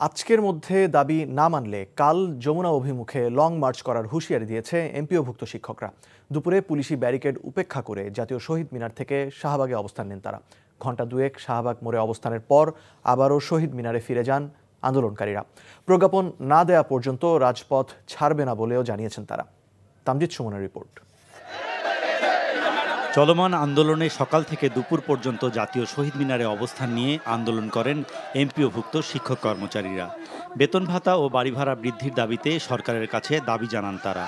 আজকের মধ্যে দাবি না মানলে কাল যমুনা অভিমুখে লং মার্চ করার হুঁশিয়ারি দিয়েছে এমপিওভুক্ত শিক্ষকরা। দুপুরে পুলিশি ব্যারিকেড উপেক্ষা করে জাতীয় শহীদ মিনার থেকে শাহবাগে অবস্থান নেন তারা। ঘণ্টা দুয়েক শাহবাগ মোড়ে অবস্থানের পর আবারও শহীদ মিনারে ফিরে যান আন্দোলনকারীরা। প্রজ্ঞাপন না দেয়া পর্যন্ত রাজপথ ছাড়বে না বলেও জানিয়েছেন তারা। তামজিদ সুমনের রিপোর্ট। চলমান আন্দোলনে সকাল থেকে দুপুর পর্যন্ত জাতীয় শহীদ মিনারে অবস্থান নিয়ে আন্দোলন করেন এমপিওভুক্ত শিক্ষক কর্মচারীরা। বেতন ভাতা ও বাড়ি ভাড়া বৃদ্ধির দাবিতে সরকারের কাছে দাবি জানান তারা।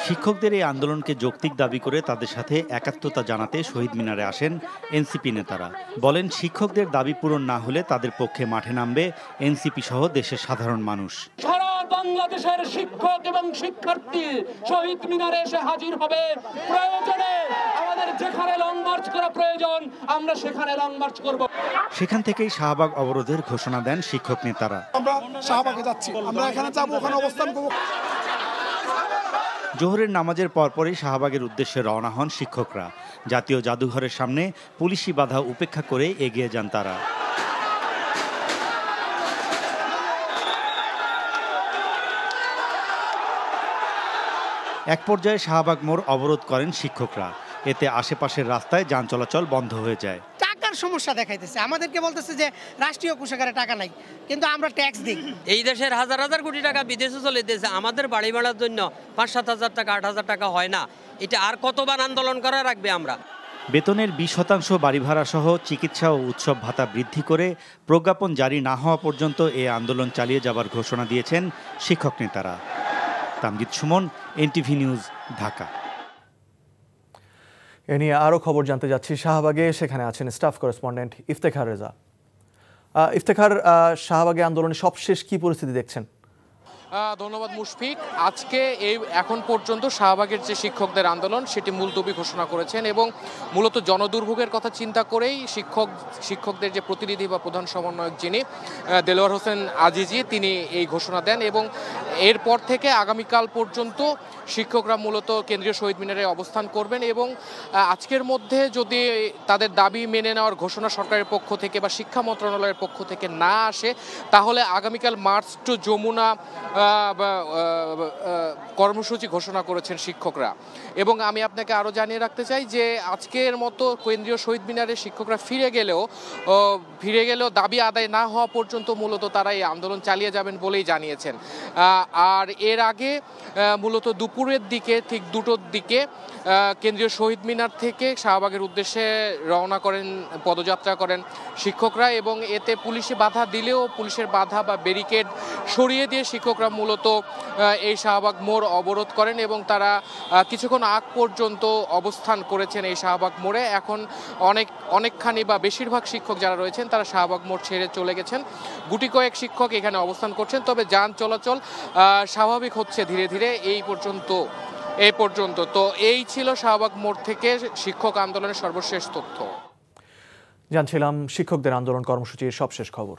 শিক্ষকদের এই আন্দোলনকে যৌক্তিক দাবি করে তাদের সাথে একাত্মতা জানাতে শহীদ মিনারে আসেন এনসিপি নেতারা। বলেন, শিক্ষকদের দাবি পূরণ না হলে তাদের পক্ষে মাঠে নামবে এনসিপি সহ দেশের সাধারণ মানুষ। বাংলাদেশের শিক্ষক এবং শিক্ষার্থী শহীদ মিনারে এসে হাজির হবে। প্রয়োজনে আমাদের যেখানে লং মার্চ করা প্রয়োজন আমরা সেখানে লং মার্চ করব। সেখান থেকেই শাহবাগ অবরোধের ঘোষণা দেন শিক্ষক নেতারা। আমরা শাহবাগে যাচ্ছি, আমরা এখানে যাব, ওখানে অবস্থান করব। জোহরের নামাজের পরপরই শাহবাগের উদ্দেশ্যে রওনা হন শিক্ষকরা। জাতীয় জাদুঘরের সামনে পুলিশি বাধা উপেক্ষা করে এগিয়ে যান তারা। এক পর্যায়ে শাহবাগ মোড় অবরোধ করেন শিক্ষকরা। এতে আশেপাশের রাস্তায় যান চলাচল বন্ধ হয়ে যায়। টাকার সমস্যা দেখাইতেছে, আমাদেরকে বলতেছে যে রাষ্ট্রীয় কোষাগারে টাকা নাই, কিন্তু আমরা ট্যাক্স দিই। এই দেশের হাজার হাজার কোটি টাকা বিদেশে চলে যেতেছে, আমাদের বাড়ি ভাড়ার জন্য ৫-৭ হাজার টাকা ৮ হাজার টাকা হয় না। এটা আর কতবার আন্দোলন করা রাখবে আমরা? বেতনের 20% বাড়ি ভাড়া সহ চিকিৎসা ও উৎসব ভাতা বৃদ্ধি করে প্রজ্ঞাপন জারি না হওয়া পর্যন্ত এই আন্দোলন চালিয়ে যাবার ঘোষণা দিয়েছেন শিক্ষক নেতারা। Tamjid Suman, NTV news, Dhaka. এ নিয়ে আরও খবর জানতে যাচ্ছি শাহবাগে। সেখানে আছেন স্টাফ করেসপন্ডেন্ট ইফতেখার রেজা। ইফতেখার, শাহবাগে আন্দোলনের সবশেষ কি পরিস্থিতি দেখছেন? ধন্যবাদ মুশফিক। আজকে এখন পর্যন্ত শাহবাগের যে শিক্ষকদের আন্দোলন সেটি মুলতবি ঘোষণা করেছেন এবং মূলত জনদুর্ভোগের কথা চিন্তা করেই শিক্ষকদের যে প্রতিনিধি বা প্রধান সমন্বয়ক যিনি দেলোয়ার হোসেন আজিজি, তিনি এই ঘোষণা দেন এবং এরপর থেকে আগামীকাল পর্যন্ত শিক্ষকরা মূলত কেন্দ্রীয় শহীদ মিনারে অবস্থান করবেন এবং আজকের মধ্যে যদি তাদের দাবি মেনে নেওয়ার ঘোষণা সরকারের পক্ষ থেকে বা শিক্ষা মন্ত্রণালয়ের পক্ষ থেকে না আসে, তাহলে আগামীকাল মার্চ টু যমুনা কর্মসূচি ঘোষণা করেছেন শিক্ষকরা। এবং আমি আপনাকে আরও জানিয়ে রাখতে চাই যে আজকের মতো কেন্দ্রীয় শহীদ মিনারে শিক্ষকরা ফিরে গেলেও দাবি আদায় না হওয়া পর্যন্ত মূলত তারা এই আন্দোলন চালিয়ে যাবেন বলেই জানিয়েছেন। আর এর আগে মূলত দুপুরের দিকে ঠিক 2টোর দিকে কেন্দ্রীয় শহীদ মিনার থেকে শাহবাগের উদ্দেশ্যে রওনা করেন, পদযাত্রা করেন শিক্ষকরা এবং এতে পুলিশে বাধা দিলেও পুলিশের বাধা বা ব্যারিকেড সরিয়ে দিয়ে শিক্ষকরা মূলত এই শাহবাগ মোড় অবরোধ করেন এবং তারা কিছুক্ষণ আগ পর্যন্ত অবস্থান করেছেন এই শাহবাগ মোড়ে। এখন অনেকখানি বা বেশিরভাগ শিক্ষক যারা রয়েছেন তারা শাহবাগ মোড় ছেড়ে চলে গেছেন। গুটি কয়েক শিক্ষক এখানে অবস্থান করছেন, তবে যান চলাচল স্বাভাবিক হচ্ছে ধীরে ধীরে এই পর্যন্ত। তো এই ছিল শাহবাগ মোড় থেকে শিক্ষক আন্দোলনের সর্বশেষ তথ্য। জানছিলাম শিক্ষকদের আন্দোলন কর্মসূচির সবশেষ খবর।